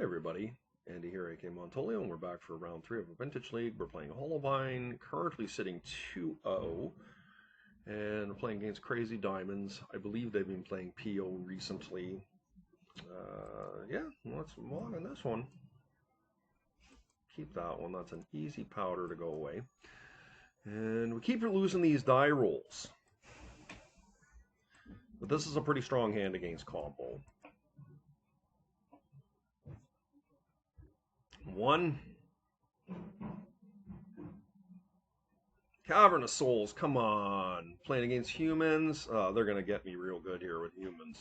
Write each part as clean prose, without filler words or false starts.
Hey everybody, Andy here, aka Montolio, and we're back for round 3 of a Vintage League. We're playing Hollowvine, currently sitting 2-0, and we're playing against Crazy Diamonds. I believe they've been playing PO recently. Yeah, let's log on this one. Keep that one, that's an easy powder to go away. And we keep losing these die rolls. But this is a pretty strong hand against combo. One. Cavernous Souls, come on. Playing against humans. They're going to get me real good here with humans.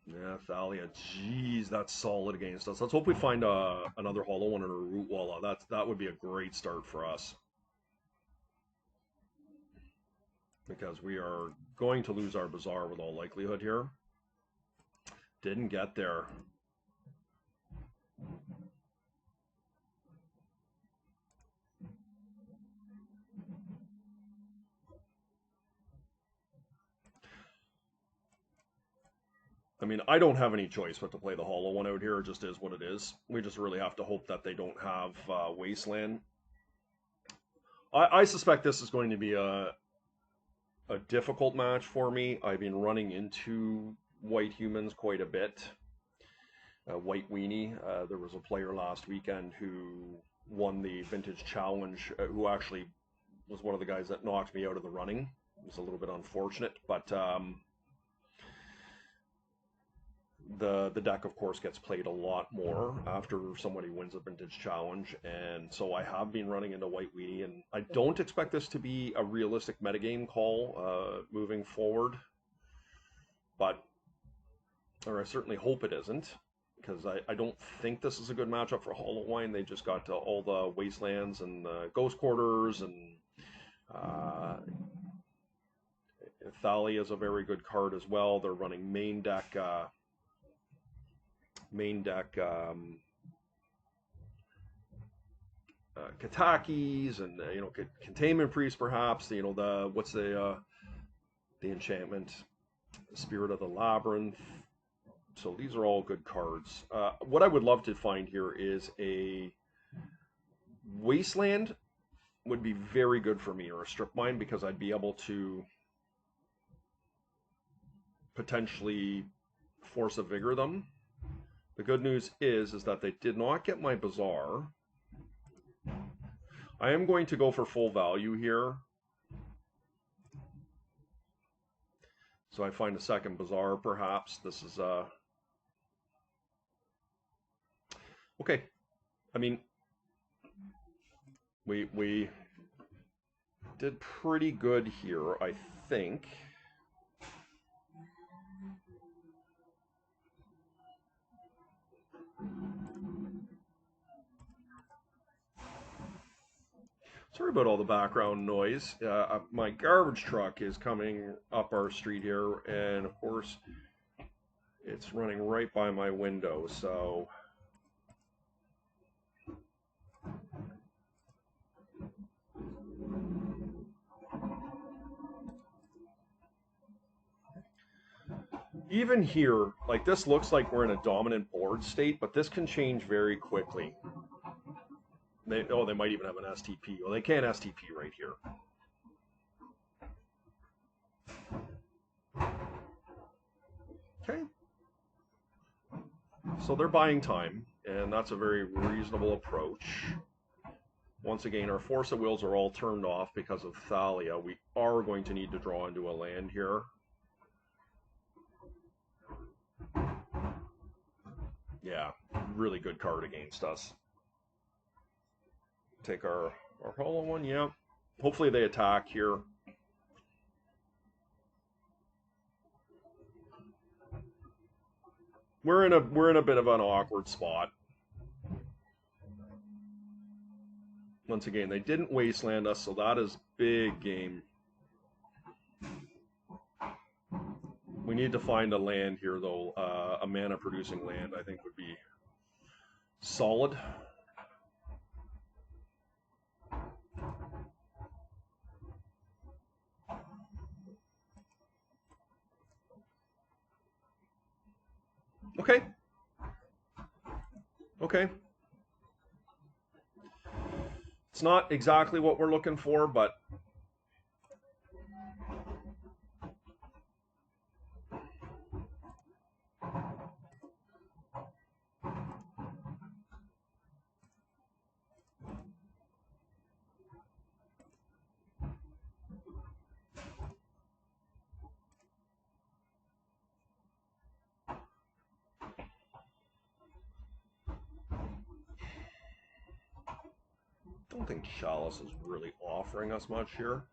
Yeah, Thalia. Jeez, that's solid against us. Let's hope we find another hollow one in a root walla. That would be a great start for us. Because we are going to lose our Bazaar with all likelihood here. Didn't get there. I mean, I don't have any choice but to play the hollow one out here. It just is what it is. We just really have to hope that they don't have Wasteland. I suspect this is going to be a difficult match for me. I've been running into white humans quite a bit. White Weenie. There was a player last weekend who won the Vintage Challenge, who actually was one of the guys that knocked me out of the running. It was a little bit unfortunate, but the deck, of course, gets played a lot more after somebody wins a Vintage Challenge, and so I have been running into White Weenie, and I don't expect this to be a realistic metagame call moving forward, or I certainly hope it isn't, because I don't think this is a good matchup for Hollowvine. They just got all the Wastelands and the Ghost Quarters, and Thalia is a very good card as well. They're running main deck Katakis and Containment Priest, perhaps. What's the enchantment, Spirit of the Labyrinth. So these are all good cards. What I would love to find here is a Wasteland would be very good for me, or a Strip Mine, because I'd be able to potentially Force of Vigor them. The good news is that they did not get my Bazaar. I am going to go for full value here. So I find a second Bazaar, perhaps. This is okay. I mean, we did pretty good here, I think. Sorry about all the background noise. My garbage truck is coming up our street here, and of course, it's running right by my window, so even here, like, this looks like we're in a dominant board state, but this can change very quickly. They might even have an STP. Well, they can't STP right here. Okay. So they're buying time, and that's a very reasonable approach. Once again, our Force of Wills are all turned off because of Thalia. We are going to need to draw into a land here. Yeah, really good card against us. Take our hollow one, yeah. Hopefully they attack here. We're in a bit of an awkward spot. Once again, they didn't Wasteland us, so that is big game. We need to find a land here, though. A mana-producing land, I think, would be solid. Okay. Okay. It's not exactly what we're looking for, but I don't think Chalice is really offering us much here.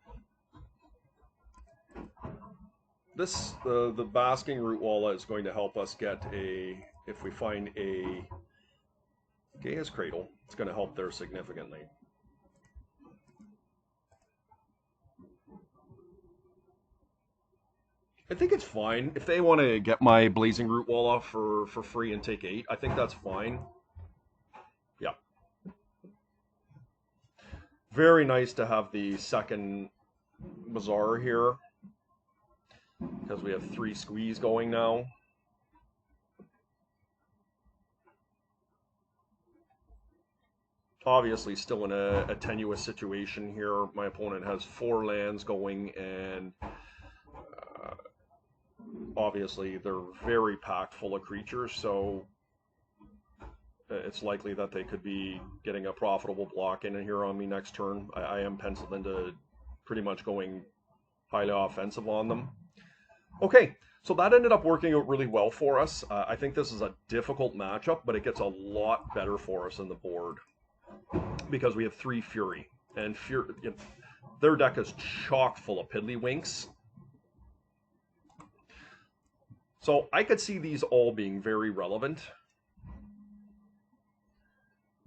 This the Basking Root Walla is going to help us get a, if we find a Gaia's Cradle, it's going to help there significantly. I think it's fine. If they want to get my Blazing Root Walla for free and take 8, I think that's fine. Yeah. Very nice to have the second Bazaar here, because we have 3 squeeze going now. Obviously still in a tenuous situation here. My opponent has 4 lands going, and obviously they're very packed full of creatures, so it's likely that they could be getting a profitable block in here on me next turn. I am penciled into pretty much going highly offensive on them. Okay, so that ended up working out really well for us. I think this is a difficult matchup, but it gets a lot better for us in the board because we have 3 Fury, and Fury, you know, their deck is chock full of Piddlywinks. So I could see these all being very relevant.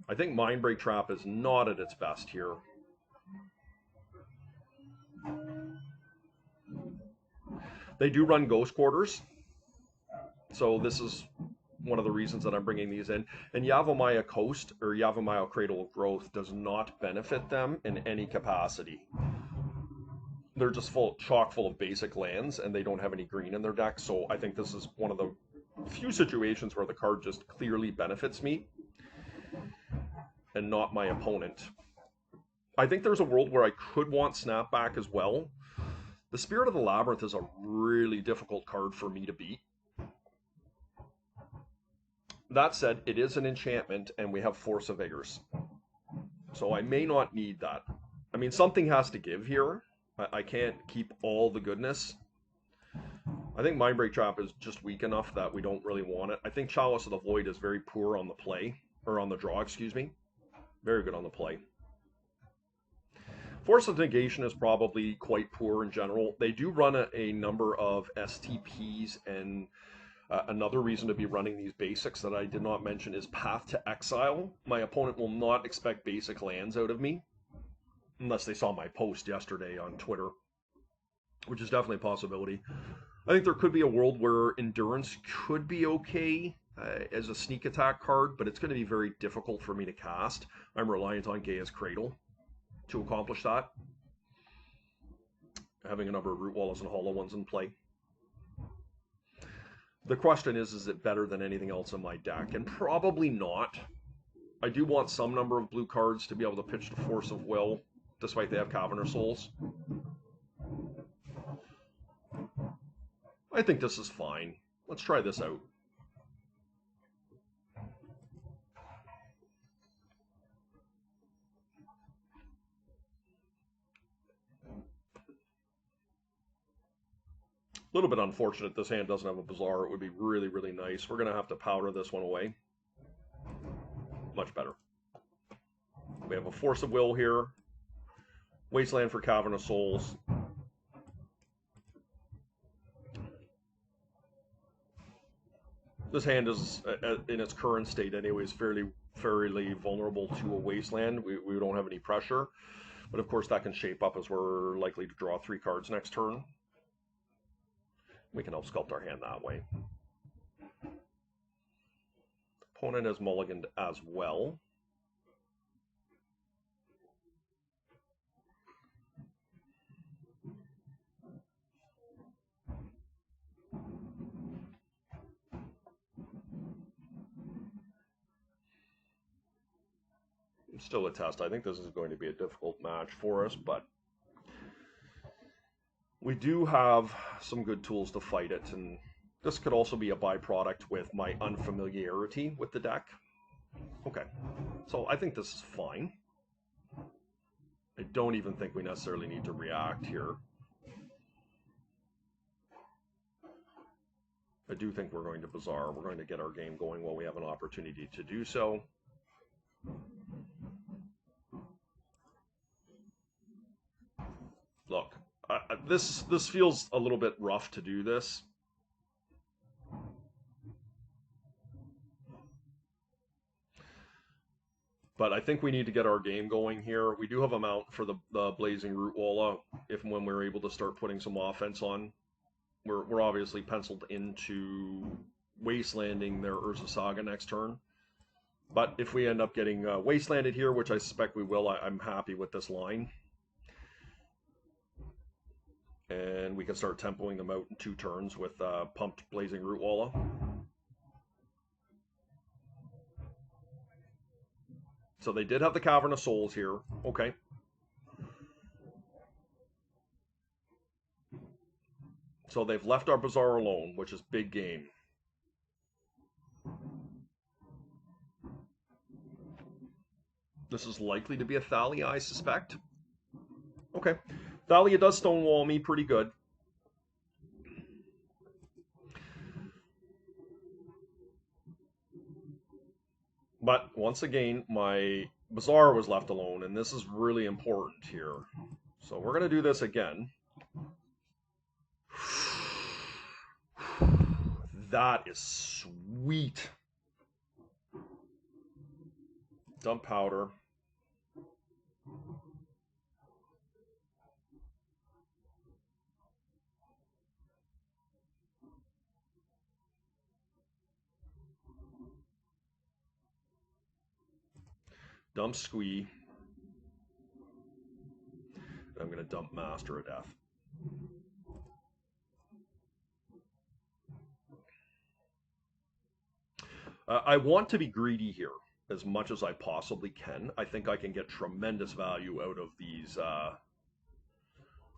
I think Mindbreak Trap is not at its best here. They do run Ghost Quarters, so this is one of the reasons that I'm bringing these in. And Yavimaya Coast, or Yavimaya Cradle of Growth, does not benefit them in any capacity. They're just chock full of basic lands, and they don't have any green in their deck, so I think this is one of the few situations where the card just clearly benefits me and not my opponent. I think there's a world where I could want Snapback as well. The Spirit of the Labyrinth is a really difficult card for me to beat. That said, it is an enchantment, and we have Force of Vigors. So I may not need that. I mean, something has to give here. I can't keep all the goodness. I think Mindbreak Trap is just weak enough that we don't really want it. I think Chalice of the Void is very poor on the play, or on the draw, excuse me. Very good on the play. Force of Negation is probably quite poor in general. They do run a number of STPs, and another reason to be running these basics that I did not mention is Path to Exile. My opponent will not expect basic lands out of me, unless they saw my post yesterday on Twitter, which is definitely a possibility. I think there could be a world where Endurance could be okay as a sneak attack card, but it's going to be very difficult for me to cast. I'm reliant on Gaia's Cradle to accomplish that, having a number of Root Wallas and Hollow Ones in play. The question is it better than anything else in my deck? And probably not. I do want some number of blue cards to be able to pitch the Force of Will, despite they have Cavernous Souls. I think this is fine. Let's try this out. A little bit unfortunate this hand doesn't have a Bazaar. It would be really, really nice. We're going to have to powder this one away. Much better. We have a Force of Will here. Wasteland for Cavernous Souls. This hand is, in its current state anyways, fairly vulnerable to a Wasteland. We don't have any pressure. But of course that can shape up as we're likely to draw 3 cards next turn. We can help sculpt our hand that way. Opponent has mulliganed as well. still a test. I think this is going to be a difficult match for us, but we do have some good tools to fight it, and this could also be a byproduct with my unfamiliarity with the deck. Okay, so I think this is fine. I don't even think we necessarily need to react here. I do think we're going to Bazaar. We're going to get our game going while we have an opportunity to do so. Look, this feels a little bit rough to do this. But I think we need to get our game going here. We do have a mount for the Blazing Root Walla if and when we're able to start putting some offense on. We're obviously penciled into wastelanding their Urza Saga next turn. But if we end up getting wastelanded here, which I suspect we will, I'm happy with this line. And we can start tempoing them out in 2 turns with pumped Blazing Root Walla. So they did have the Cavernous Souls here. Okay. So they've left our Bazaar alone, which is big game. This is likely to be a Thalia, I suspect. Okay. Thalia does stonewall me pretty good. But once again, my Bazaar was left alone, and this is really important here. So we're going to do this again. That is sweet. Dump powder. Dump Squee. I'm going to dump Master of Death. I want to be greedy here as much as I possibly can. I think I can get tremendous value out of these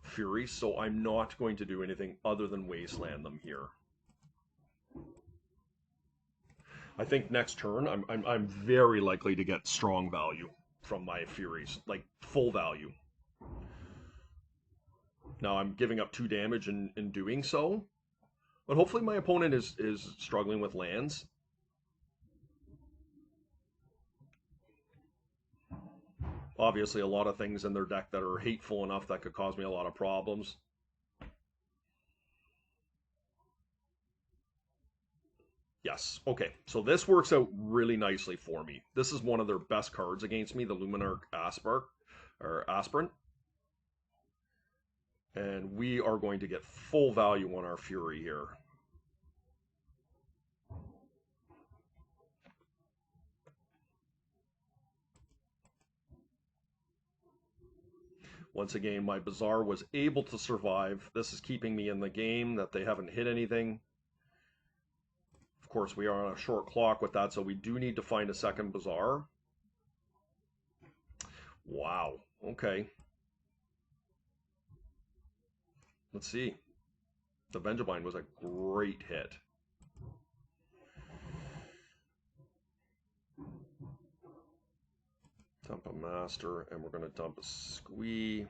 Furies, so I'm not going to do anything other than wasteland them here. I think next turn I'm very likely to get strong value from my Furies, like full value. Now I'm giving up 2 damage in doing so, but hopefully my opponent is struggling with lands. Obviously a lot of things in their deck that are hateful enough that could cause me a lot of problems. Yes, okay, so this works out really nicely for me. This is one of their best cards against me, the Luminarch Aspirant. And we are going to get full value on our Fury here. Once again, my Bazaar was able to survive. This is keeping me in the game, that they haven't hit anything. Of course, we are on a short clock with that, so we do need to find a second Bazaar. Wow, okay. Let's see. The Vengevine was a great hit. Dump a Master, and we're going to dump a Squee.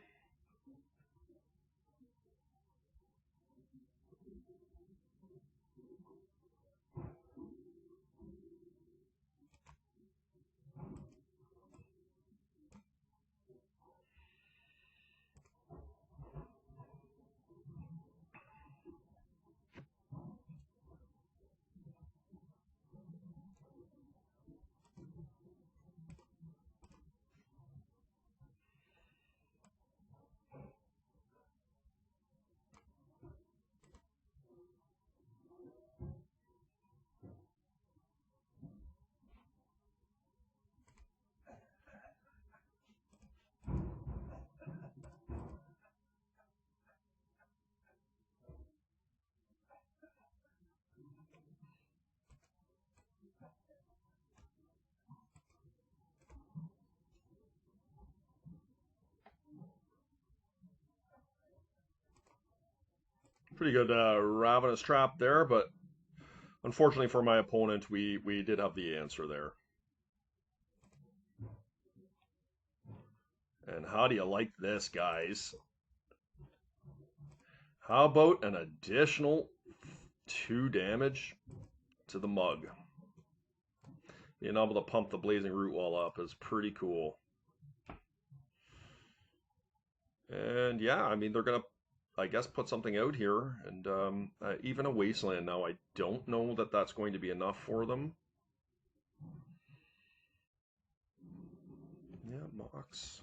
Pretty good Ravenous Trap there, but unfortunately for my opponent, we did have the answer there. And how do you like this, guys? How about an additional 2 damage to the mug? Being able to pump the Blazing Root Wall up is pretty cool. And yeah, I mean, they're going to, I guess, put something out here. And even a Wasteland now, I don't know that that's going to be enough for them. Yeah, Mox.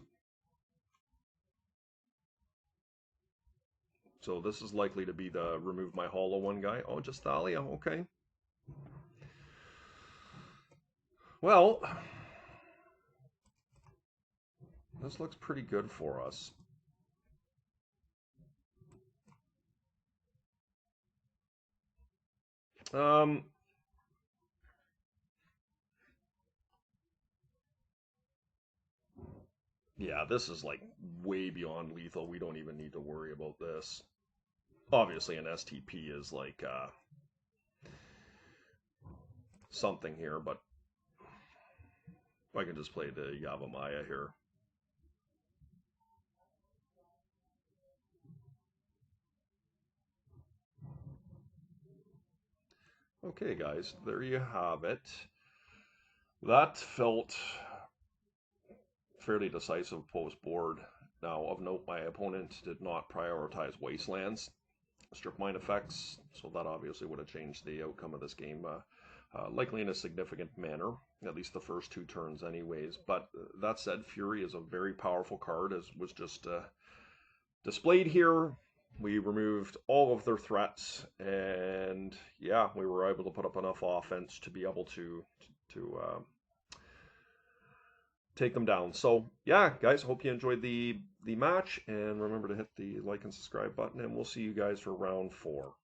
So this is likely to be the remove my hollow one guy. Oh, just Thalia, okay. Well, this looks pretty good for us. Yeah, this is like way beyond lethal. We don't even need to worry about this. Obviously, an STP is like something here, but I can just play the Yavimaya here. Okay, guys, there you have it. That felt fairly decisive post-board. Now, of note, my opponent did not prioritize Wastelands, strip mine effects, so that obviously would have changed the outcome of this game, likely in a significant manner, at least the first 2 turns anyways. But that said, Fury is a very powerful card, as was just displayed here. We removed all of their threats, and yeah, we were able to put up enough offense to be able to take them down. So yeah, guys, hope you enjoyed the match, and remember to hit the like and subscribe button, and we'll see you guys for round 4.